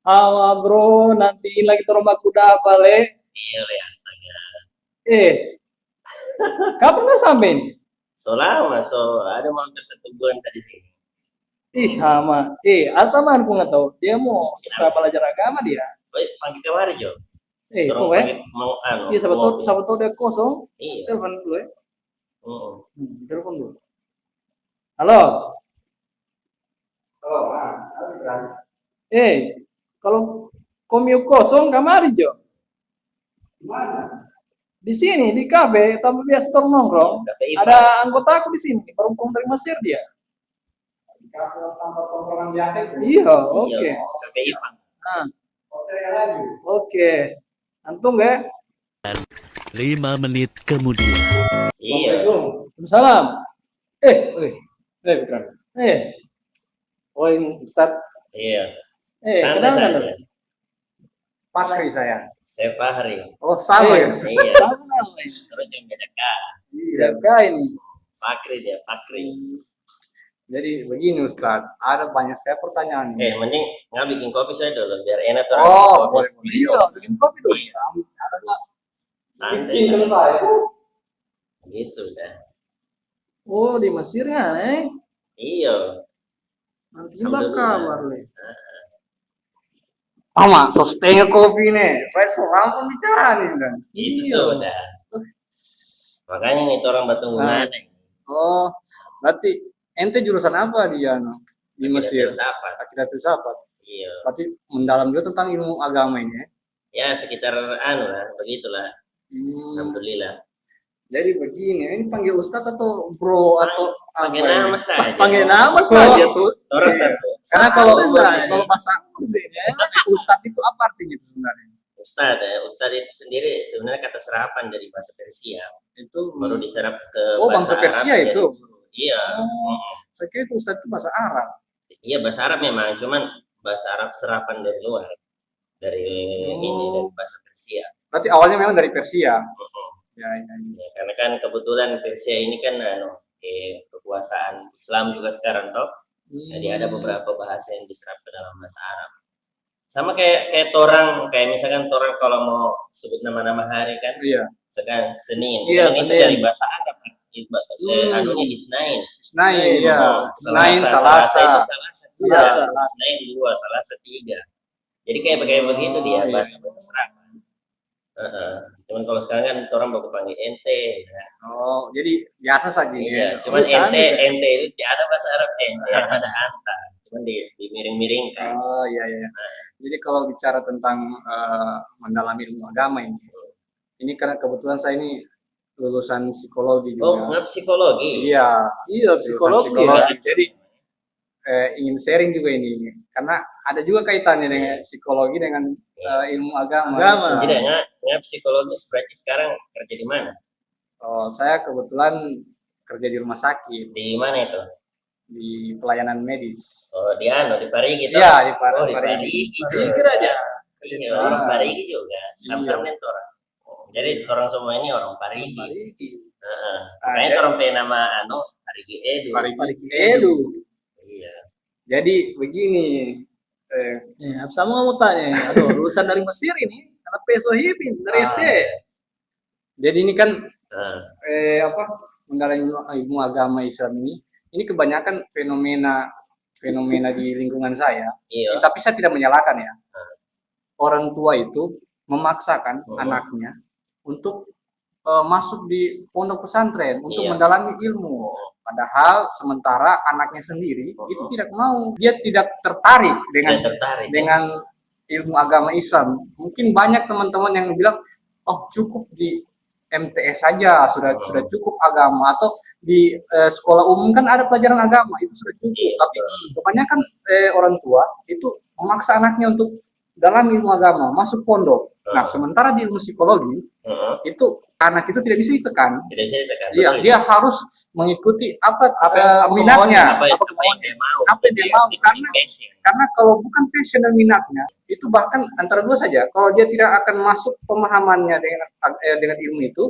Awa bro, nanti lagi turun baku dapat le. Iya le astaga. Eh, kapan nggak sampai ini? So lama, so ada mau hampir 1 bulan tadi sini. Ih, sama. Atamanku nggak tahu. Dia mau suka Kenapa? belajar agama dia. Oh, panggil kemari Jo. Itu Orang panggil mau Iya, ngopi. sahabat tahu dia kosong. Iya. Telepon dulu ya. Mm. Telepon dulu. Halo. Halo, kalau komio kosong kamari Jo. Mana? Di sini di kafe, tapi biasa turun nongkrong. Ada anggota aku di sini, perempuan dari Mesir dia. Kafe tempat tongkrongan biasa itu. Iya, oke. Kafe Ipang. Nah, oke. Antum nggak? 5 menit kemudian. Iya. Waalaikumsalam. Fikran. Oh ini Ustaz. Iya. Kenal Santai kan? saja. Pakri saya. Saya Fahri. Oh sama ya. Iya. Sama namanya. Terus yang beda kak. Iya, kak ini. Fakri dia, Fakri. Jadi begini Ustaz, ada banyak sekali pertanyaan. Mending nggak bikin kopi saya dulu biar enak tuh. Oh, boleh. Iya, bikin kopi dulu. Iya. Ada nggak? Santai Bikin saja. saya. Gitu sudah. Oh, di Mesir ya, Iya. Nanti kabar nih. Ama, setengah kopi nih. Pas orang pembicaraan ini kan. Itu sudah. Makanya nih orang Batunggungan. Oh, berarti ente jurusan apa dia di Mesir? Akidah filsafat. Iya. Berarti mendalam juga tentang ilmu agama ini ya? Ya sekitar lah, begitulah. Alhamdulillah. Jadi begini, ini panggil Ustadz atau bro atau panggil nama saja. Panggil nama saja tuh. Orang satu. Karena kalau bahasa Ustadz itu apa artinya itu sebenarnya? Ustadz itu sendiri sebenarnya kata serapan dari bahasa Persia. Itu baru diserap ke bahasa Persia Arab, itu. Iya. Saya kira itu Ustadz itu bahasa Arab. Iya bahasa Arab memang, cuman bahasa Arab serapan dari luar. Dari ini dari bahasa Persia. Berarti awalnya memang dari Persia. Ya, karena kan kebetulan Persia ini kan kekuasaan Islam juga sekarang toh. Jadi ada beberapa bahasa yang diserap ke dalam bahasa Arab. Sama kayak torang, kayak misalkan torang kalau mau sebut nama-nama hari kan. Iya. Misalkan Senin. Iya, Senin itu dari bahasa Arab. Anunya Isnain. Isnain, iya. Isnain, Salasa itu Salasa. Iya, Isnain 2, Salasa 3. Jadi kayak begitu dia bahasa-bahasa serapan. Cuman kalau sekarang kan orang baru panggil ente. Ya. Oh, jadi biasa saja. Iya, cuman ente itu tidak ada bahasa Arab ente, ada anta. Cuman dimiring-miringkan. Oh iya. Jadi kalau bicara tentang mendalami ilmu agama ini karena kebetulan saya ini lulusan psikologi juga. Oh, nggak psikologi? Iya, psikologi. Ya. Jadi ingin sharing juga ini karena ada juga kaitannya dengan psikologi dengan ilmu agama. Tidak, nggak psikologis berarti sekarang kerja di mana? Oh, saya kebetulan kerja di rumah sakit. Di mana itu? Di pelayanan medis. Oh, di Parigi gitu? Iya, di Parigi. Oh, di Parigi. Pikir aja. Iya, orang Parigi juga. Sama-sama orang. Jadi orang semua ini orang Parigi. Makanya orang punya nama Parigi Edu. Parigi Edu. Iya. Jadi begini. Sama mau tanya. Aduh, lulusan dari Mesir ini, karena Pesohibin dari SD. Jadi ini kan mendalami ilmu agama Islam ini kebanyakan fenomena di lingkungan saya. Iya. Tapi saya tidak menyalahkan ya. Orang tua itu memaksakan anaknya untuk masuk di pondok pesantren untuk mendalami ilmu. Padahal sementara anaknya sendiri itu tidak mau. Dia tidak tertarik dengan ilmu agama Islam. Mungkin banyak teman-teman yang bilang, oh cukup di MTS saja sudah cukup agama, atau di sekolah umum kan ada pelajaran agama itu sudah cukup. Tapi kebanyakan orang tua itu memaksa anaknya untuk dalam ilmu agama masuk pondok. Nah sementara di ilmu psikologi itu anak itu tidak bisa ditekan. Iya, dia harus mengikuti apa minatnya, apa yang dia mau. Karena kalau bukan passion dan minatnya, itu bahkan antara dua saja. Kalau dia tidak akan masuk pemahamannya dengan ilmu itu,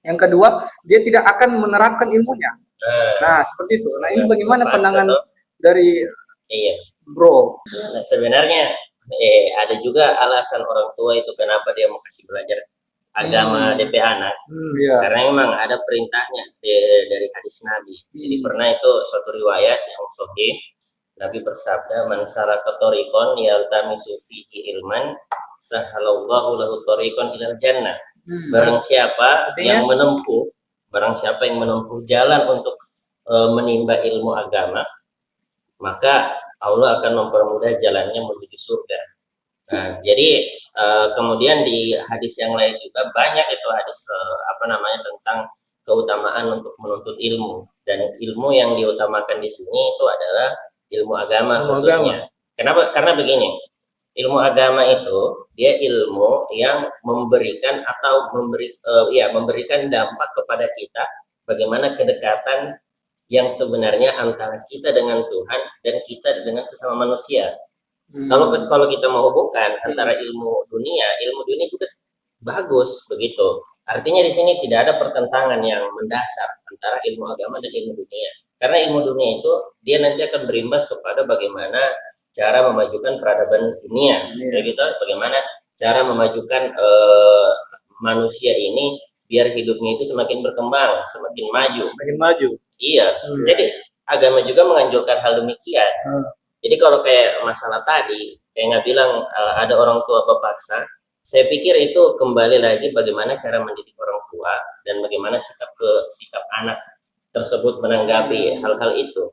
yang kedua dia tidak akan menerapkan ilmunya. Nah seperti itu. Nah ini bagaimana pandangan dari Bro? Sebenarnya ada juga alasan orang tua itu kenapa dia mau kasih belajar agama DP anak. Iya. Karena memang ada perintahnya dari hadis Nabi. Jadi pernah itu suatu riwayat yang sahih, Nabi bersabda, "Man salaka thariqan yaltamisu fihi ilman, sahalallahu lahu thariqan ilal jannah." Barang siapa yang menempuh jalan untuk menimba ilmu agama, maka Allah akan mempermudah jalannya menuju surga. Nah, jadi kemudian di hadis yang lain juga banyak itu hadis tentang keutamaan untuk menuntut ilmu, dan ilmu yang diutamakan di sini itu adalah ilmu agama khususnya. Kenapa? Karena begini, ilmu agama itu dia ilmu yang memberikan memberikan dampak kepada kita bagaimana kedekatan yang sebenarnya antara kita dengan Tuhan dan kita dengan sesama manusia. Kalau kita mau hubungkan antara ilmu dunia juga bagus begitu. Artinya di sini tidak ada pertentangan yang mendasar antara ilmu agama dan ilmu dunia. Karena ilmu dunia itu dia nanti akan berimbas kepada bagaimana cara memajukan peradaban dunia. Gitu, bagaimana cara memajukan manusia ini biar hidupnya itu semakin berkembang, semakin maju. Iya. Jadi agama juga menganjurkan hal demikian. Jadi kalau kayak masalah tadi, kayak nggak bilang ada orang tua berpaksa, saya pikir itu kembali lagi bagaimana cara mendidik orang tua dan bagaimana sikap anak tersebut menanggapi hal-hal itu.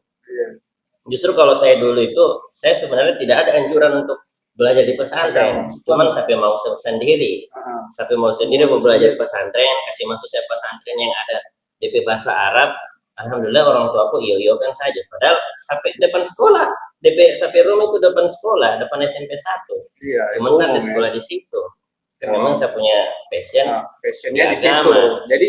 Justru kalau saya dulu itu, saya sebenarnya tidak ada anjuran untuk belajar di pesantren, cuman sampai mau sendiri mau belajar di pesantren, kasih masuk saya pesantren yang ada DP bahasa Arab. Alhamdulillah orang tua aku iyo kan saja, padahal sampai depan sekolah, sampai rumah itu depan sekolah, depan SMP 1. Iya, cuman saya sekolah di situ karena memang saya punya passionnya di situ. Jadi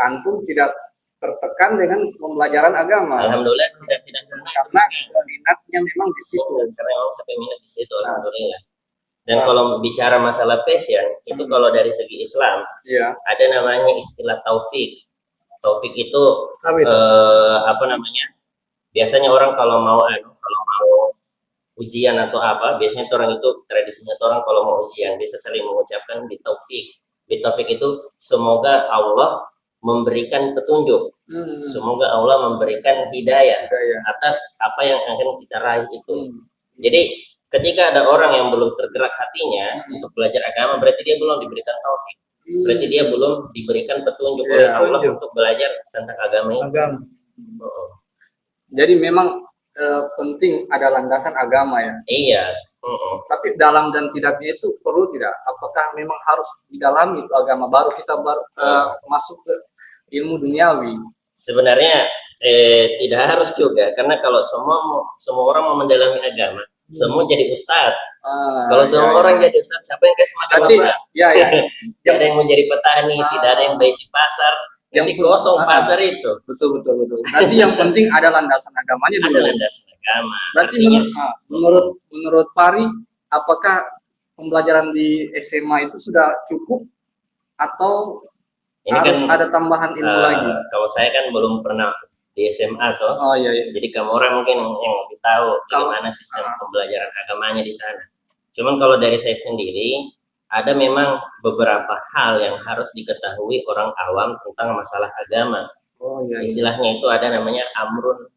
antum tidak tertekan dengan pembelajaran agama. Alhamdulillah tidak karena minatnya memang di situ. Karena memang sampai minat di situ, alhamdulillah. Dan kalau bicara masalah passion, itu kalau dari segi Islam, ada namanya istilah taufik. Taufik itu biasanya orang kalau mau ujian atau apa, biasanya orang itu tradisinya orang kalau mau ujian biasa saling mengucapkan bitaufik. Bitaufik itu semoga Allah memberikan petunjuk, semoga Allah memberikan hidayah atas apa yang akan kita raih itu. Jadi ketika ada orang yang belum tergerak hatinya untuk belajar agama, berarti dia belum diberikan taufik. Berarti dia belum diberikan petunjuk oleh Allah untuk belajar tentang agama ini. Jadi memang penting ada landasan agama ya. Iya. Tapi dalam dan tidaknya itu perlu tidak? Apakah memang harus didalami itu agama baru kita masuk ke ilmu duniawi? Sebenarnya tidak harus juga, karena kalau semua orang mau mendalami agama, semua jadi ustadz. Kalau semua orang jadi ustadz, siapa yang kasih makan bapak? Tidak ada yang mau jadi petani, tidak ada yang basi pasar, yang kosong pasar itu. Betul. Nanti yang penting ada landasan agamanya dulu. Ada landasan agama. Berarti menurut Pari, apakah pembelajaran di SMA itu sudah cukup atau ini harus ada tambahan ilmu lagi? Kalau saya kan belum pernah di SMA toh. Jadi kamu orang mungkin yang lebih tahu bagaimana sistem pembelajaran agamanya di sana. Cuman kalau dari saya sendiri, ada memang beberapa hal yang harus diketahui orang awam tentang masalah agama. Istilahnya itu ada namanya amrun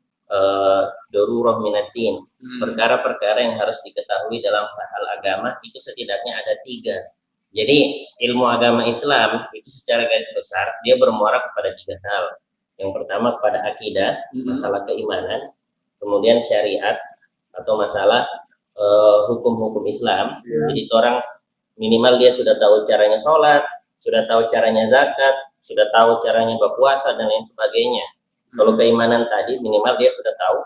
darurah minatin. Perkara-perkara yang harus diketahui dalam hal agama itu setidaknya ada 3. Jadi ilmu agama Islam itu secara garis besar dia bermuara kepada 3 hal. Yang pertama kepada akidah, masalah keimanan, kemudian syariat atau masalah hukum-hukum Islam. Jadi orang minimal dia sudah tahu caranya sholat, sudah tahu caranya zakat, sudah tahu caranya berpuasa dan lain sebagainya. Kalau keimanan tadi minimal dia sudah tahu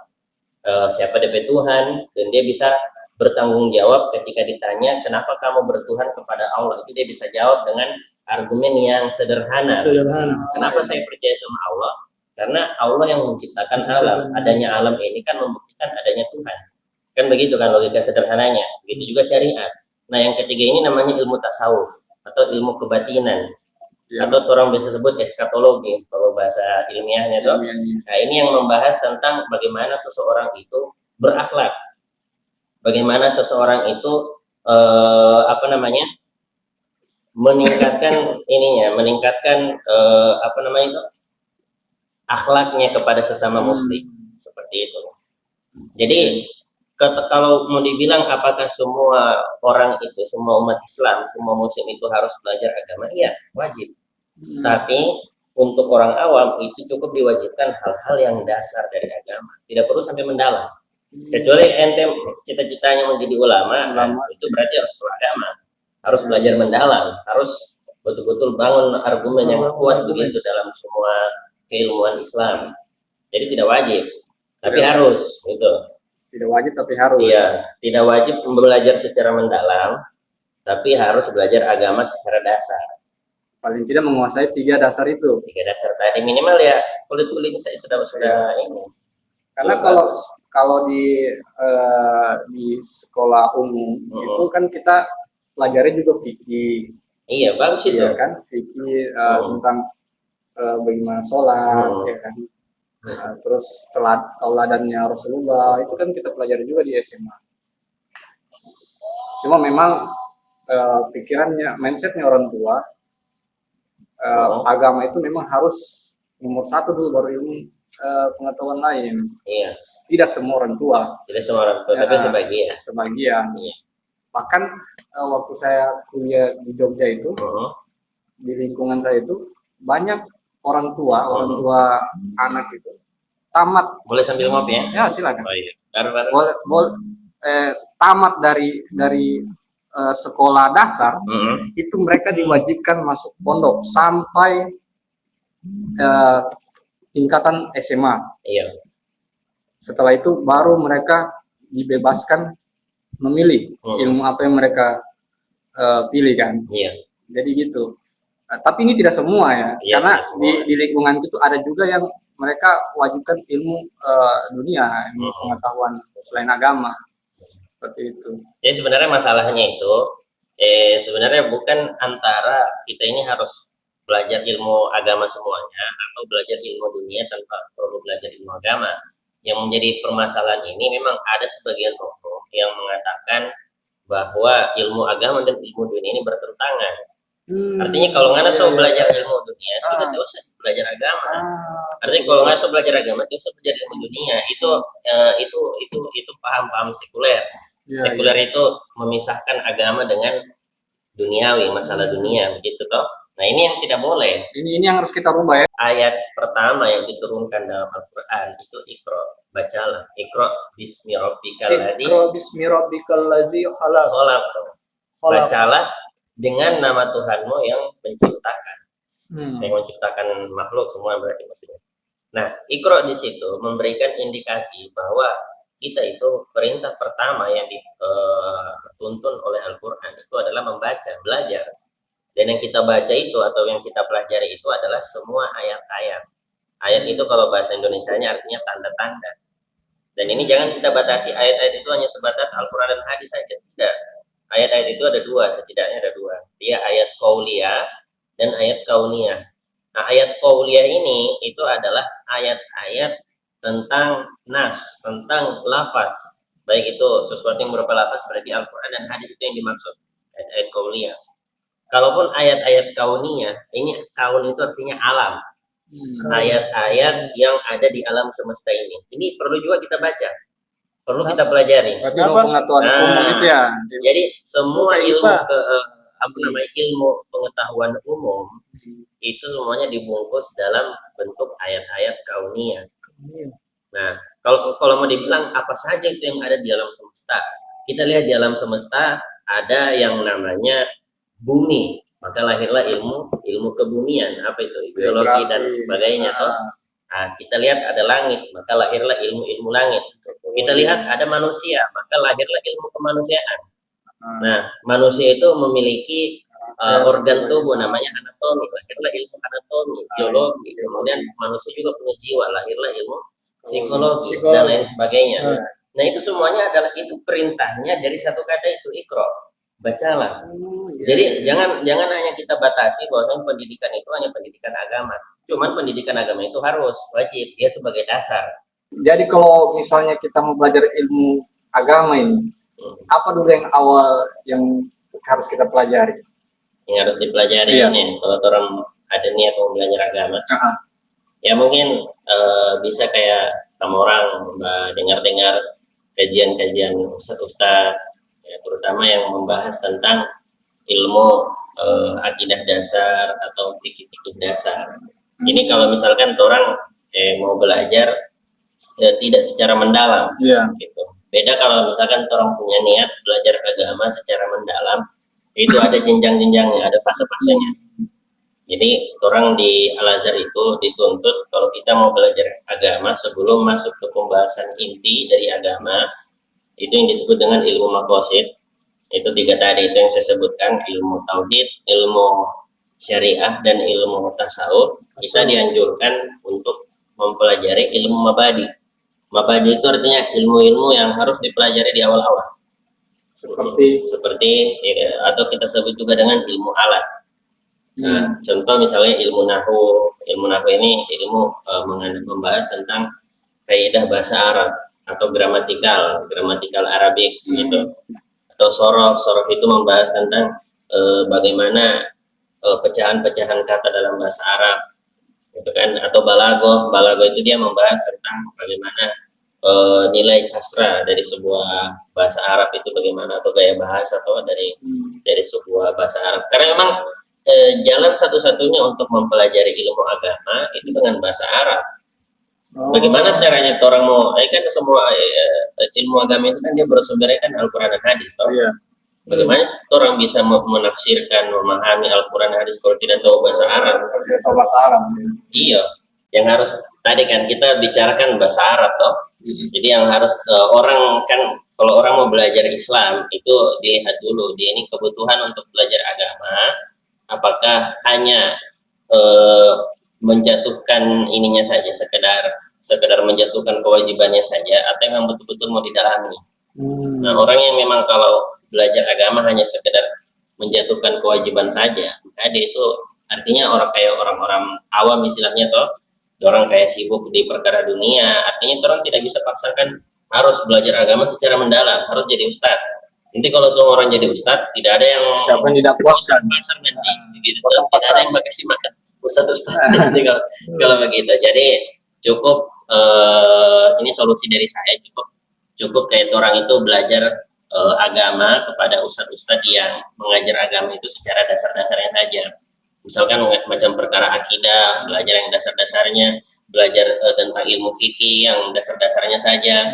siapa DP Tuhan, dan dia bisa bertanggung jawab ketika ditanya kenapa kamu bertuhan kepada Allah, itu dia bisa jawab dengan argumen yang sederhana. Kenapa saya percaya sama Allah? Karena Allah yang menciptakan alam. Adanya alam ini kan membuktikan adanya Tuhan. Kan begitu kan logika sederhananya. Begitu juga syariat. Nah yang ketiga ini namanya ilmu tasawuf atau ilmu kebatinan. Atau orang biasa sebut eskatologi kalau bahasa ilmiahnya itu. Nah ini yang membahas tentang bagaimana seseorang itu berakhlak. Bagaimana seseorang itu apa namanya, meningkatkan apa namanya itu, akhlaknya kepada sesama muslim, seperti itu. Jadi kalau mau dibilang apakah semua orang itu, semua umat Islam, semua muslim itu harus belajar agama, iya wajib. Tapi untuk orang awam itu cukup diwajibkan hal-hal yang dasar dari agama, tidak perlu sampai mendalam. Kecuali ente cita-citanya menjadi ulama, itu berarti harus beragama, harus belajar mendalam, harus betul-betul bangun argumen yang kuat begitu dalam semua keilmuan Islam. Jadi tidak wajib, tapi harus gitu. Tidak wajib tapi harus. Iya, tidak wajib belajar secara mendalam, tapi harus belajar agama secara dasar. Paling tidak menguasai 3 dasar itu. 3 dasar tadi minimal ya, kulit-kulit saya sudah ini. Karena kalau di sekolah umum itu kan kita pelajari juga fikih. Iya, bagus itu. Iya kan, fikih tentang bagaimana sholat, ya kan. Terus tauladannya Rasulullah itu kan kita pelajari juga di SMA. Cuma memang pikirannya, mindsetnya orang tua, agama itu memang harus nomor 1 dulu, baru ilmu pengetahuan lain. Iya. Tidak semua orang tua. Tidak semua orang tua, tapi sebagian. Sebagian. Iya. Bahkan waktu saya kuliah di Jogja itu, di lingkungan saya itu banyak orang tua anak itu tamat. Boleh sambil ngopi ya? Ya silakan. Oh iya. Tamat dari sekolah dasar, itu mereka diwajibkan masuk pondok sampai tingkatan SMA. Iya. Setelah itu baru mereka dibebaskan memilih ilmu apa yang mereka pilih kan. Iya. Jadi gitu. Tapi ini tidak semua ya, karena di lingkungan itu ada juga yang mereka wajibkan ilmu dunia, ilmu pengetahuan selain agama, seperti itu. Jadi sebenarnya masalahnya itu, sebenarnya bukan antara kita ini harus belajar ilmu agama semuanya atau belajar ilmu dunia tanpa perlu belajar ilmu agama. Yang menjadi permasalahan ini memang ada sebagian tokoh yang mengatakan bahwa ilmu agama dan ilmu dunia ini bertentangan. Artinya kalau nggak so belajar ilmu dunia, sudah tidak usah belajar agama. Artinya kalau nggak so belajar agama, tidak usah belajar ilmu dunia. Itu paham-paham sekuler. Sekuler itu memisahkan agama dengan duniawi, masalah dunia, begitu toh. Nah ini yang tidak boleh. Ini yang harus kita rubah ya. Ayat pertama yang diturunkan dalam Al-Quran itu Iqra, bacalah. Iqra bismi rabbikal ladzi. Iqra bismi rabbikal ladzi khalaq. Bacalah dengan nama Tuhanmu yang menciptakan. Yang menciptakan makhluk semua berarti maksudnya. Nah, Iqra di situ memberikan indikasi bahwa kita itu perintah pertama yang dituntun oleh Al-Quran itu adalah membaca, belajar. Dan yang kita baca itu atau yang kita pelajari itu adalah semua ayat-ayat. Ayat itu kalau bahasa Indonesianya artinya tanda-tanda. Dan ini jangan kita batasi ayat-ayat itu hanya sebatas Al-Quran dan hadis saja. Tidak. Ayat-ayat itu ada 2, setidaknya ada 2. Dia ayat qauliyah dan ayat kauniyah. Nah, ayat qauliyah ini itu adalah ayat-ayat tentang nas, tentang lafaz. Baik itu sesuatu yang berupa lafaz berarti Al-Quran dan hadis itu yang dimaksud. Ayat-ayat qauliyah. Kalaupun ayat-ayat kauniyah, ini kaun itu artinya alam. Ayat-ayat yang ada di alam semesta ini. Ini perlu juga kita baca. Perlu kita pelajari. Berarti pengetahuan umum itu ya. Jadi semua ilmu ilmu pengetahuan umum itu semuanya dibungkus dalam bentuk ayat-ayat kauniyah. Nah, kalau mau dibilang apa saja itu yang ada di alam semesta, kita lihat di alam semesta ada yang namanya bumi, maka lahirlah ilmu kebumian, apa itu biologi dan sebagainya toh. Nah, kita lihat ada langit, maka lahirlah ilmu langit. Kita lihat ada manusia, maka lahirlah ilmu kemanusiaan. Nah, manusia itu memiliki organ tubuh namanya anatomi, lahirlah ilmu anatomi, biologi. Kemudian manusia juga punya jiwa, lahirlah ilmu psikologi dan lain sebagainya. Nah, itu semuanya adalah itu perintahnya dari satu kata itu Iqra, bacalah. Jadi jangan hanya kita batasi bahwa pendidikan itu hanya pendidikan agama. Cuman pendidikan agama itu harus wajib, dia sebagai dasar. Jadi kalau misalnya kita mau belajar ilmu agama ini, Apa dulu yang awal yang harus kita pelajari? Yang harus dipelajari Iya. ini kalau orang ada niat mau belajar agama. Aha. Ya mungkin bisa kayak kamu orang dengar-dengar kajian-kajian ustadz-ustadz, ya, terutama yang membahas tentang ilmu akidah dasar atau fikih-fikih dasar. Ini kalau misalkan orang mau belajar tidak secara mendalam, Iya. gitu. Beda kalau misalkan orang punya niat belajar agama secara mendalam, itu ada jenjang-jenjangnya, ada fase-fasenya. Jadi orang di Al-Azhar itu dituntut kalau kita mau belajar agama sebelum masuk ke pembahasan inti dari agama, itu yang disebut dengan ilmu maqasid. Itu 3 tadi itu yang saya sebutkan, ilmu tauhid, ilmu syariah, dan ilmu tasawuf. Kita dianjurkan untuk mempelajari ilmu mabadi. Mabadi itu artinya ilmu-ilmu yang harus dipelajari di awal-awal. Seperti atau kita sebut juga dengan ilmu alat. Nah, contoh misalnya ilmu nahu. Ilmu nahu ini ilmu membahas tentang kaidah bahasa Arab atau gramatikal Arabik gitu. Atau sorof itu membahas tentang bagaimana pecahan-pecahan kata dalam bahasa Arab, gitu kan. Atau balagoh itu dia membahas tentang bagaimana nilai sastra dari sebuah bahasa Arab itu bagaimana, atau gaya bahasa atau dari sebuah bahasa Arab. Karena memang jalan satu-satunya untuk mempelajari ilmu agama itu dengan bahasa Arab. Bagaimana caranya orang mau kan semua ilmu agama itu kan dia bersumbernya kan Al-Quran dan hadis. Iya. Bagaimana orang bisa menafsirkan, memahami Al-Quran dan hadis kalau tidak tahu bahasa Arab? Tidak tahu bahasa Arab. Iya, yang harus tadi kan kita bicarakan bahasa Arab toh. Jadi yang harus orang kan kalau orang mau belajar Islam itu dilihat dulu dia ini kebutuhan untuk belajar agama, apakah hanya menjatuhkan ininya saja, sekedar menjatuhkan kewajibannya saja, atau yang betul-betul mau didalami. Nah, orang yang memang kalau belajar agama hanya sekedar menjatuhkan kewajiban saja, dia itu artinya orang-orang awam istilahnya toh, orang kayak sibuk di perkara dunia, artinya orang tidak bisa paksakan harus belajar agama secara mendalam, harus jadi ustadz. Nanti kalau semua orang jadi ustadz, tidak ada yang siapa yang tidak puasa pasar nanti, gitu. Tidak ada yang kasih makan ustadz nanti kalau begitu. Jadi cukup ini solusi dari saya, cukup kayak orang itu belajar agama kepada ustadz-ustadz yang mengajar agama itu secara dasar-dasarnya saja. Misalkan macam perkara akidah, belajar yang dasar-dasarnya, belajar tentang ilmu fikih yang dasar-dasarnya saja,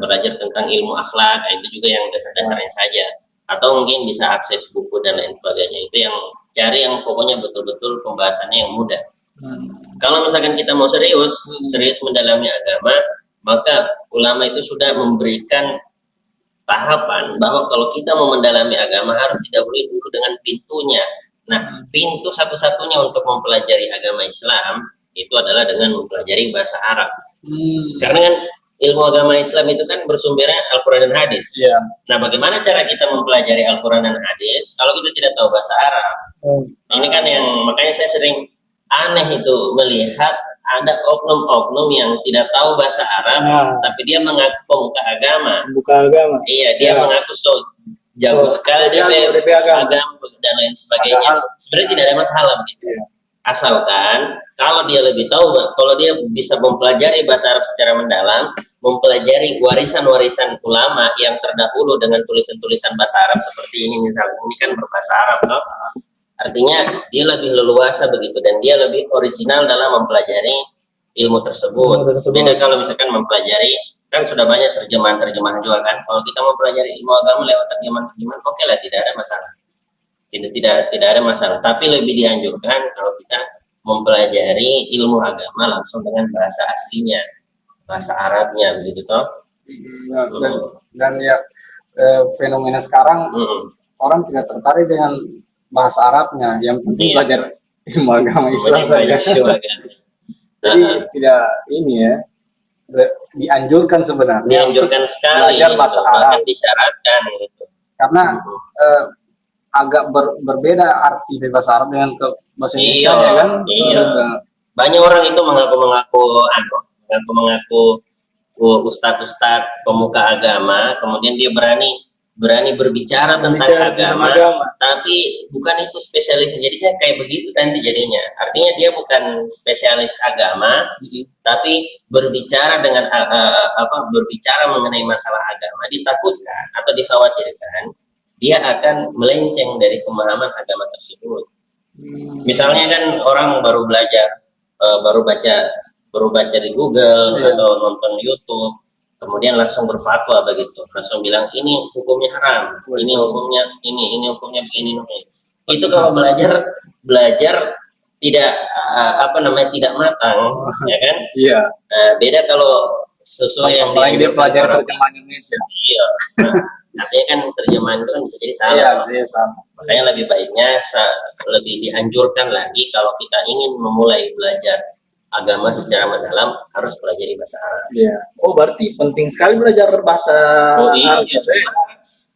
belajar tentang ilmu akhlak, itu juga yang dasar-dasarnya saja. Atau mungkin bisa akses buku dan lain sebagainya. Itu yang cari yang pokoknya betul-betul pembahasannya yang mudah. Kalau misalkan kita mau serius mendalami agama, maka ulama itu sudah memberikan tahapan bahwa kalau kita mau mendalami agama harus didahului dulu dengan pintunya. Nah, pintu satu-satunya untuk mempelajari agama Islam itu adalah dengan mempelajari bahasa Arab. Karena kan ilmu agama Islam itu kan bersumbernya Al-Quran dan hadis. Nah, bagaimana cara kita mempelajari Al-Quran dan hadis kalau kita tidak tahu bahasa Arab? Ini kan yang makanya saya sering aneh itu melihat ada oknum-oknum yang tidak tahu bahasa Arab, tapi dia mengaku pemuka agama. Iya, dia mengaku jago sekali dia agama dan lain sebagainya. Sebenarnya tidak ada masalah begitu. Asalkan kalau dia lebih tahu, kalau dia bisa mempelajari bahasa Arab secara mendalam, mempelajari warisan-warisan ulama yang terdahulu dengan tulisan-tulisan bahasa Arab seperti ini, misalnya ini kan berbahasa Arab, toh. Artinya dia lebih leluasa begitu dan dia lebih original dalam mempelajari ilmu tersebut. Beda kalau misalkan mempelajari, kan sudah banyak terjemahan-terjemahan juga kan. Kalau kita mau pelajari ilmu agama lewat terjemahan-terjemahan, oke lah, tidak ada masalah. Tidak ada masalah. Tapi lebih dianjurkan kalau kita mempelajari ilmu agama langsung dengan bahasa aslinya, bahasa Arabnya begitu toh. Dan ya fenomena sekarang orang tidak tertarik dengan bahasa Arabnya, yang penting belajar ilmu agama Islam saja. Jadi tidak ini ya, dianjurkan sebenarnya. Dianjurkan sekali. Belajar bahasa Arab. Disyaratkan gitu. Karena agak berbeda arti dari bahasa Arab dengan ke bahasa Indonesia ya kan. Banyak orang itu mengaku ustadz-ustadz pemuka agama, kemudian dia berani berbicara tentang agama, tapi bukan itu spesialis, jadinya kayak begitu nanti jadinya. Artinya dia bukan spesialis agama, tapi berbicara dengan berbicara mengenai masalah agama, ditakutkan atau dikhawatirkan dia akan melenceng dari pemahaman agama tersebut. Misalnya kan orang baru belajar, baru baca di Google atau nonton YouTube, kemudian langsung berfatwa begitu, langsung bilang ini hukumnya haram, ini hukumnya ini hukumnya begini. Itu kalau belajar tidak tidak matang, ya kan? Iya. Beda kalau sesuai yang dia belajar terjemahan Indonesia. Iya. Artinya kan terjemahan itu kan bisa jadi salah. Iya, bisa salah. Makanya lebih baiknya lebih dianjurkan lagi kalau kita ingin memulai belajar agama secara mendalam harus pelajari bahasa Arab. Iya. Oh, berarti penting sekali belajar bahasa Arab.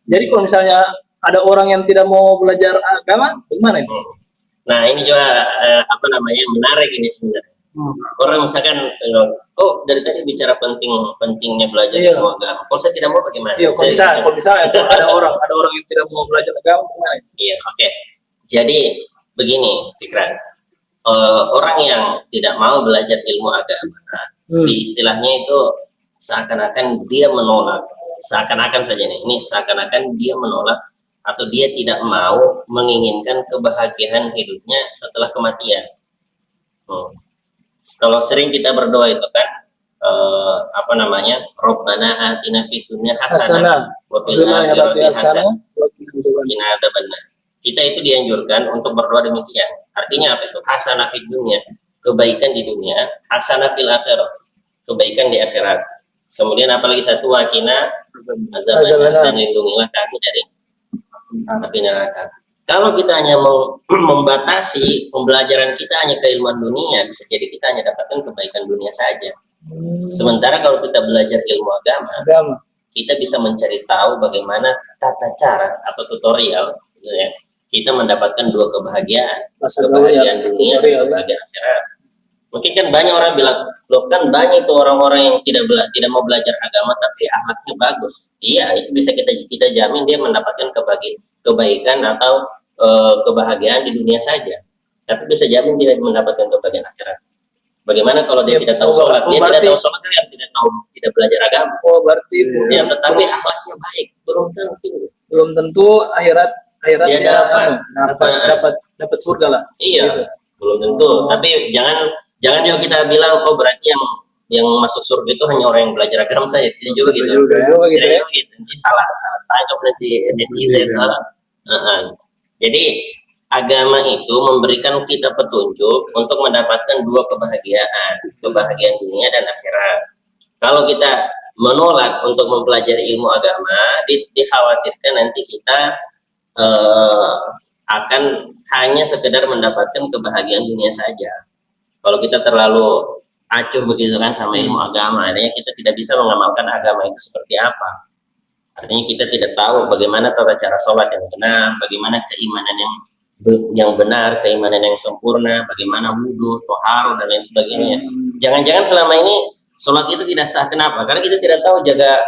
Jadi kalau misalnya ada orang yang tidak mau belajar agama, bagaimana itu? Nah, ini juga menarik ini sebenarnya. Orang misalkan, dari tadi bicara pentingnya belajar ilmu agama. Kalau saya tidak mau bagaimana? Iya, kalau bisa itu ada orang yang tidak mau belajar agama, bagaimana? Iya, oke. Jadi begini, Fikran. Orang yang tidak mau belajar ilmu agama, di istilahnya itu seakan-akan dia menolak, seakan-akan dia menolak atau dia tidak mau menginginkan kebahagiaan hidupnya setelah kematian. Kalau sering kita berdoa itu kan, Rabbana atina fid dunya hasanah wa fil akhirati hasanah wa qina adzabannar. Kita itu dianjurkan untuk berdoa demikian. Artinya apa itu? Hasanah fid dunya, kebaikan di dunia, hasanah fil akhirah, kebaikan di akhirat. Kemudian apalagi satu, waqina adzabannar, dan lindungilah kami dari api neraka. Kalau kita hanya membatasi pembelajaran kita hanya keilmuan dunia, bisa jadi kita hanya dapatkan kebaikan dunia saja. Sementara kalau kita belajar ilmu agama, kita bisa mencari tahu bagaimana tata cara atau tutorial, gitu ya. Kita mendapatkan dua kebahagiaan, kebahagiaan dunia dan kebahagiaan akhirat. Mungkin kan banyak orang bilang, loh kan banyak itu orang-orang yang tidak mau belajar agama tapi akhlaknya bagus. Iya, itu bisa kita jamin dia mendapatkan kebaikan atau kebahagiaan di dunia saja. Tapi bisa jamin dia mendapatkan kebahagiaan akhirat. Bagaimana kalau dia tidak tahu sholat? Dia tidak tahu sholat kan tidak belajar agama. Oh, berarti ya, tetapi akhlaknya baik, belum tentu akhirat dia dapat surga lah. Iya, gitu. Belum tentu. Tapi jangan juga kita bilang berarti yang masuk surga itu hanya orang yang belajar agama saja. Tidak juga gitu. Nanti salah tangkap nanti netizen. Jadi agama itu memberikan kita petunjuk untuk mendapatkan dua kebahagiaan dunia dan akhirat. Kalau kita menolak untuk mempelajari ilmu agama, dikhawatirkan nanti kita akan hanya sekedar mendapatkan kebahagiaan dunia saja. Kalau kita terlalu acuh begitu kan sama ilmu agama, artinya kita tidak bisa mengamalkan agama itu seperti apa. Artinya kita tidak tahu bagaimana tata cara sholat yang benar, bagaimana keimanan yang benar, keimanan yang sempurna, bagaimana wudhu, tohar dan lain sebagainya. Jangan-jangan selama ini sholat itu tidak sah. Kenapa? Karena kita tidak tahu jaga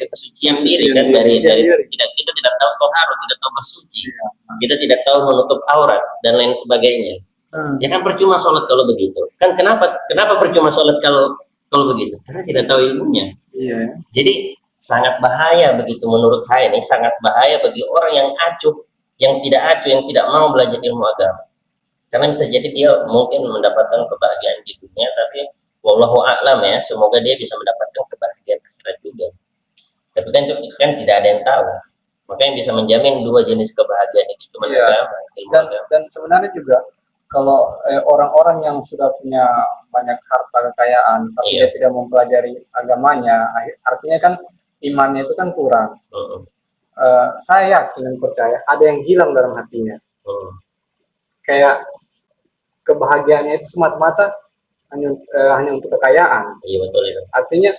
kesucian diri kan, dari kita tidak tahu toharo, tidak tahu bersuci, kita tidak tahu menutup aurat dan lain sebagainya. Ya kan percuma sholat kalau begitu. Kan kenapa percuma sholat kalau begitu? Karena tidak tahu ilmunya. Jadi sangat bahaya begitu menurut saya, ini sangat bahaya bagi orang yang tidak mau belajar ilmu agama. Karena bisa jadi dia mungkin mendapatkan kebahagiaan di dunia, tapi wallahu a'lam ya, semoga dia bisa mendapatkan kebahagiaan akhirat juga. Tapi kan itu kan tidak ada yang tahu. Makanya yang bisa menjamin dua jenis kebahagiaan itu cuma agama, ilmu agama. Dan sebenarnya juga kalau orang-orang yang sudah punya banyak harta kekayaan tapi dia tidak mempelajari agamanya, artinya kan imannya itu kan kurang. Saya yakin dan percaya ada yang hilang dalam hatinya. Kayak kebahagiaannya itu semata-mata hanya untuk kekayaan. Iya, betul itu. Artinya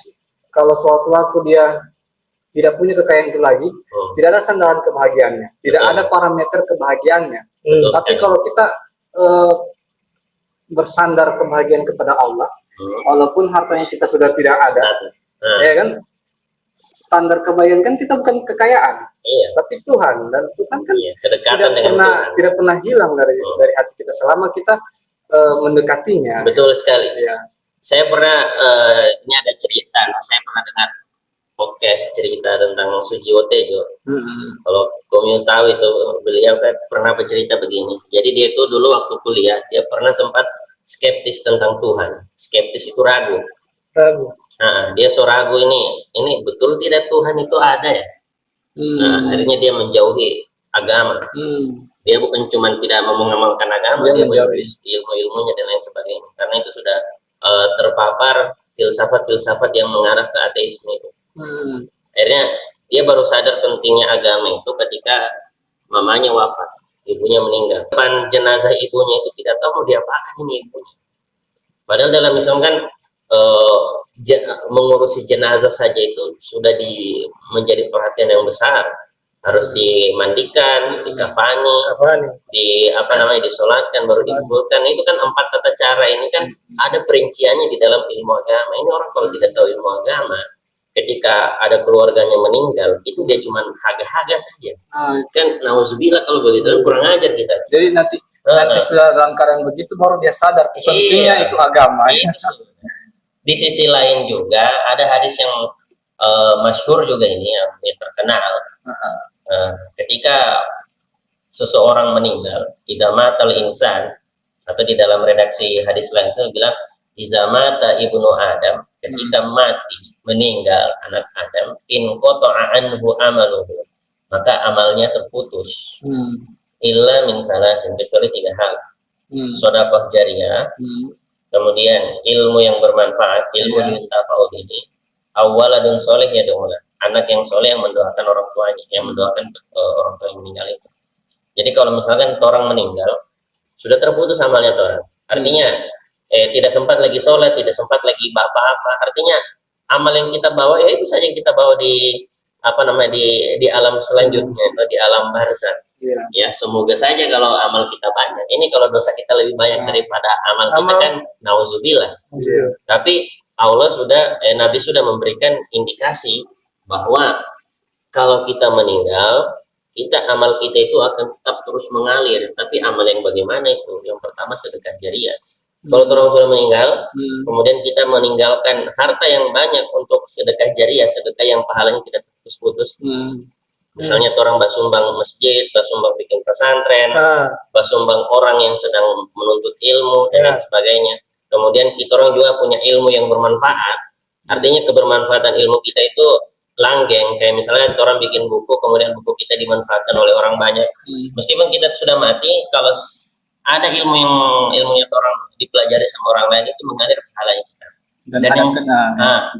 kalau suatu waktu dia tidak punya kekayaan itu lagi, tidak ada sandaran kebahagiaannya, tidak ada parameter kebahagiaannya. Tapi kalau kita bersandar kebahagiaan kepada Allah, walaupun hartanya kita sudah tidak ada, ya kan? Standar kebaikan kan kita bukan kekayaan, tapi Tuhan, dan Tuhan kan tidak pernah hilang dari hati kita selama kita mendekatinya. Betul sekali. Ya. Saya pernah ini ada cerita, saya pernah dengar podcast cerita tentang Sujiwo Tejo. Kalau kamu tahu itu, beliau kan pernah bercerita begini. Jadi dia itu dulu waktu kuliah dia pernah sempat skeptis tentang Tuhan. Skeptis itu ragu. Nah, dia ragu ini betul tidak Tuhan itu ada ya? Nah, akhirnya dia menjauhi agama. Dia bukan cuma tidak mau mengamalkan agama, dia menjauhi ilmu-ilmunya dan lain sebagainya. Karena itu sudah terpapar filsafat-filsafat yang mengarah ke ateisme itu. Akhirnya dia baru sadar pentingnya agama itu ketika mamanya wafat, ibunya meninggal. Depan jenazah ibunya itu tidak tahu mau diapakan ini ibunya. Padahal dalam misalkan mengurusi jenazah saja itu sudah menjadi perhatian yang besar. Harus dimandikan, dikafani, disolatkan, baru dikuburkan. Itu kan 4 tata cara ini kan ada perinciannya di dalam ilmu agama. Ini orang kalau tidak tahu ilmu agama, ketika ada keluarganya meninggal, itu dia cuma haga-haga saja. Kan nauzubillah kalau begitu, kurang ajar kita. Jadi nanti sudah dalam keadaan begitu baru dia sadar pentingnya itu agama. Di sisi lain juga ada hadis yang masyhur juga ini yang terkenal. Ketika seseorang meninggal, idza matal insan, atau di dalam redaksi hadis lain itu bilang idza mata ibnu Adam, ketika mati meninggal anak Adam, in qata'a anhu amaluhu, maka amalnya terputus. Illa min salasin, kecuali 3 hal. Sedekah jariyah, kemudian ilmu yang bermanfaat, ilmu yuntafa'u bihi, awaladun soleh yad'ulah, anak yang soleh yang mendoakan orang tuanya, yang mendoakan orang tua yang meninggal itu. Jadi kalau misalkan orang meninggal, sudah terputus amalnya orang. Artinya tidak sempat lagi sholat, tidak sempat lagi apa-apa. Artinya amal yang kita bawa ya itu saja yang kita bawa di di alam selanjutnya atau di alam barzakh. Ya semoga saja kalau amal kita banyak. Ini kalau dosa kita lebih banyak daripada amal kita kan nauzubillah. Tapi Allah Nabi sudah memberikan indikasi bahwa kalau kita meninggal, amal kita itu akan tetap terus mengalir. Tapi amal yang bagaimana itu? Yang pertama sedekah jariyah. Kalau orang sudah meninggal, kemudian kita meninggalkan harta yang banyak untuk sedekah jariyah, sedekah yang pahalanya tidak putus-putus. Misalnya orang basumbang masjid, basumbang bikin pesantren, basumbang orang yang sedang menuntut ilmu dan lain sebagainya. Kemudian kita orang juga punya ilmu yang bermanfaat. Artinya kebermanfaatan ilmu kita itu langgeng. Kayak misalnya orang bikin buku, kemudian buku kita dimanfaatkan oleh orang banyak. Meskipun kita sudah mati, kalau ada ilmunya orang dipelajari sama orang lain itu mengalir pahalanya kita. Dan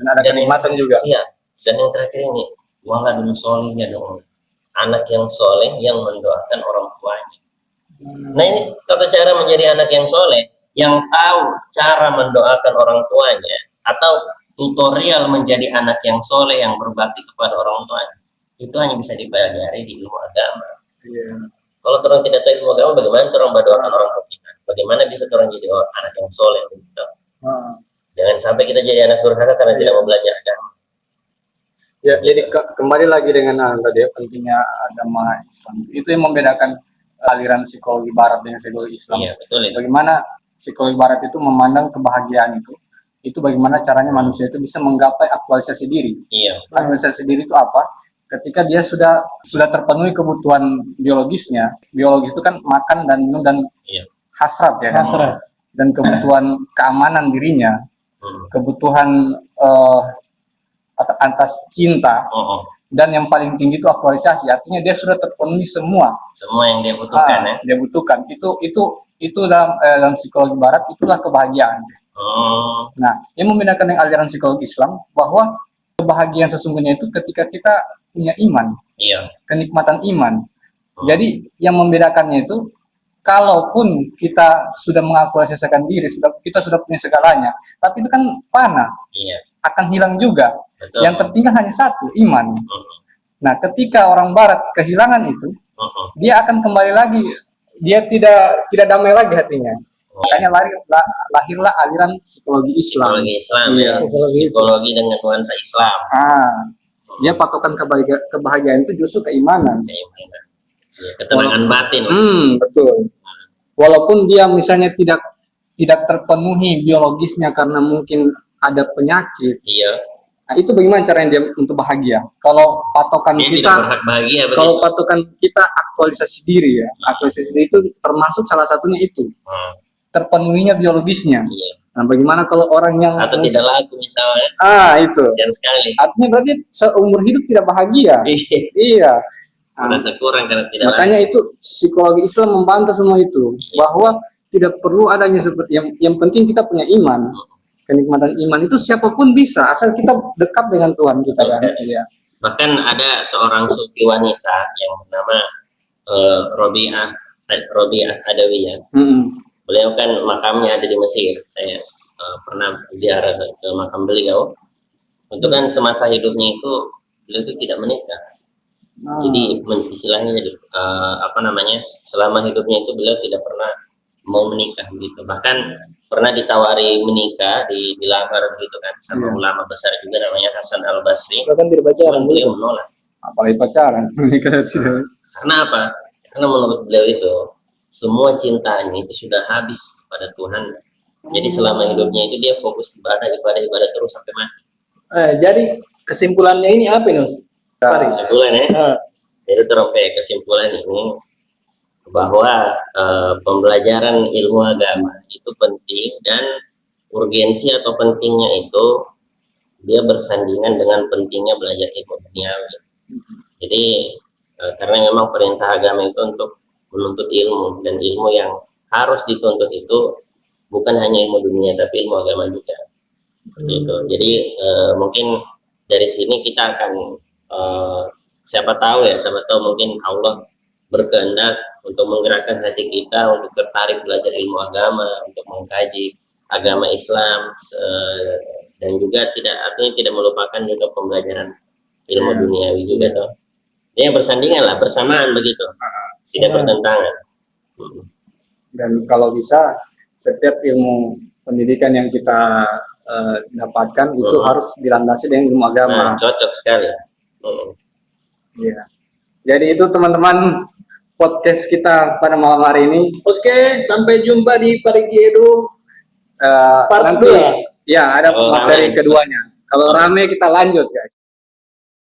ada kenikmatan juga. Iya. Dan yang terakhir ini, waladun solihnya dong, anak yang soleh yang mendoakan orang tuanya. Nah ini tata cara menjadi anak yang soleh, yang tahu cara mendoakan orang tuanya, atau tutorial menjadi anak yang soleh yang berbakti kepada orang tuanya, itu hanya bisa dipelajari di ilmu agama. Kalau orang tidak tahu ilmu agama, bagaimana orang mendoakan orang tua kita? Bagaimana bisa orang jadi anak yang soleh? Gitu. Jangan sampai kita jadi anak durhaka karena tidak mau belajar agama. Ya, jadi kembali lagi dengan tadi pentingnya agama Islam. Itu yang membedakan aliran psikologi Barat dengan psikologi Islam. Iya, betul. Bagaimana psikologi Barat itu memandang kebahagiaan itu bagaimana caranya manusia itu bisa menggapai aktualisasi diri. Iya. Aktualisasi diri itu apa? Ketika dia sudah terpenuhi kebutuhan biologisnya. Biologis itu kan makan dan minum dan hasrat ya. Hasrat. Dan kebutuhan keamanan dirinya, kebutuhan atas cinta, dan yang paling tinggi itu aktualisasi. Artinya dia sudah terpenuhi semua yang dia butuhkan. Dia butuhkan itu dalam psikologi Barat itulah kebahagiaan. Nah, yang membedakan dengan aliran psikologi Islam bahwa kebahagiaan sesungguhnya itu ketika kita punya iman, kenikmatan iman. Jadi yang membedakannya itu, kalaupun kita sudah mengaktualisasikan diri, kita sudah punya segalanya, tapi itu kan fana, akan hilang juga. Betul. Yang tertinggal hanya satu, iman. Nah, ketika orang Barat kehilangan itu, dia akan kembali lagi, dia tidak damai lagi hatinya. Makanya lahirlah aliran psikologi Islam. Psikologi Islam, Iya, ya. psikologi Psikologi dengan nuansa Islam. Dia patokan kebahagiaan itu justru keimanan. Keimanan. Ya, ketenangan batin. Betul. Walaupun dia misalnya tidak terpenuhi biologisnya karena mungkin ada penyakit. Iya. Nah, itu bagaimana caranya dia untuk bahagia? Kalau patokan Dia kita, tidak berhak bahagia, kalau patokan kita aktualisasi diri ya, aktualisasi diri itu termasuk salah satunya itu, terpenuhinya biologisnya. Iya. Nah, bagaimana kalau orang yang atau tidak laku misalnya? Itu. Kasian sekali. Artinya berarti seumur hidup tidak bahagia. Iya. Merasa kurang karena tidak makanya laku. Itu psikologi Islam membantah semua itu, bahwa tidak perlu adanya seperti yang penting kita punya iman. Kenikmatan iman itu siapapun bisa asal kita dekat dengan Tuhan kita kan. Ya. Bahkan ada seorang sufi wanita yang bernama Robiah Adawiyah. Beliau kan makamnya ada di Mesir. Saya pernah ziarah ke makam beliau. Untuk kan semasa hidupnya itu beliau itu tidak menikah. Jadi istilahnya selama hidupnya itu beliau tidak pernah mau menikah gitu. Bahkan pernah ditawari menikah di Lahore gitu kan sama ulama besar juga namanya Hasan Al Basri. Bahkan tidak pacaran, beliau menolak. Apalagi pacaran menikah tidak. Karena apa? Karena menurut beliau itu semua cintanya itu sudah habis pada Tuhan. Jadi selama hidupnya itu dia fokus ibadah terus sampai mati. Jadi kesimpulannya ini apa nih, Ustaz? Kesimpulannya, jadi terompet kesimpulan ini bahwa pembelajaran ilmu agama itu penting dan urgensi atau pentingnya itu dia bersandingan dengan pentingnya belajar ilmu duniawi. Jadi karena memang perintah agama itu untuk menuntut ilmu, dan ilmu yang harus dituntut itu bukan hanya ilmu dunia tapi ilmu agama juga. Gitu. Jadi mungkin dari sini kita akan siapa tahu mungkin Allah berkehendak untuk menggerakkan hati kita untuk tertarik belajar ilmu agama, untuk mengkaji agama Islam, dan juga tidak melupakan juga pembelajaran ilmu duniawi juga toh. Dia bersandingan lah, bersamaan begitu, tidak bertentangan. Dan kalau bisa setiap ilmu pendidikan yang kita dapatkan itu harus dilandasi dengan ilmu agama. Cocok sekali. Iya. Jadi itu teman-teman podcast kita pada malam hari ini. Oke, sampai jumpa di Parigi Edu part 2. Ya, ada materi keduanya. Kalau rame kita lanjut, guys.